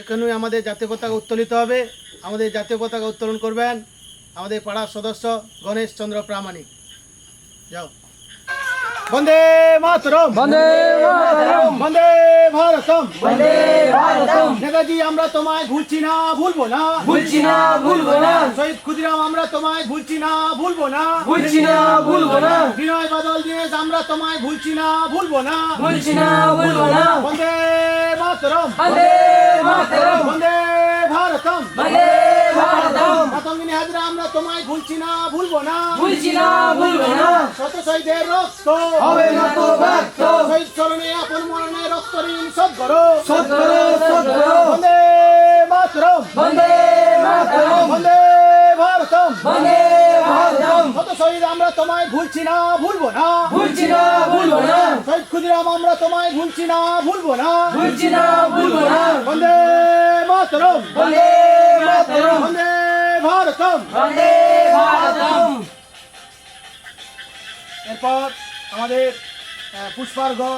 এখানে আমাদের জাতীয় পতাকা উত্তোলিত হবে। আমাদের জাতীয় পতাকা উত্তোলন করবেন আমাদের পাড়ার সদস্য গণেশ চন্দ্র প্রামাণিক। যাও। বন্দে মাতরম, বন্দে মাতরম, বন্দে ভারতম, বন্দে ভারতম। নেতাজি আমরা তোমায় ভুলছি না, ভুলবো না, ভুলছি না, ভুলবো না, শহীদ ক্ষুদিরাম আমরা তোমায় ভুলছি না, ভুলবো না, ভুলছি না, ভুলবো না, বিনয় বাদল দীনেশ আমরা তোমায় ভুলছি না, ভুলবো না, ভুলছি না, ভুলবো না। বন্দে মাতরম, বন্দে মাতরম, বন্দে ভারতম, বন্দে ভারতম। মাতঙ্গিনী হাজরা আমরা তোমায় ভুলছি না, ভুলবো না, ভুলছি না, ভুলবো না, শত শহীদের রক্ত হবে না তো ব্যর্থ। শহীদ চরণে আপন মরণে রক্ত ঋণ শোধ করো, শোধ করো, শোধ করো। বন্দে মাতরম, বন্দে মাতরম, বন্দে ভারতম, বন্দে ভারতম। শত শহীদ আমরা তোমায় ভুলছি না, ভুলবো না, ভুলছি না, ভুলবো না, শহীদ ক্ষুদিরাম আমরা তোমায় ভুলছি না, ভুলবো না, ভুলছি না, ভুলবো না। বন্দে মাতরম, বন্দে মাতরম, বন্দে ভারতম। বন্দে ভারতম। এরপর আমাদের পুষ্পার্ঘ্য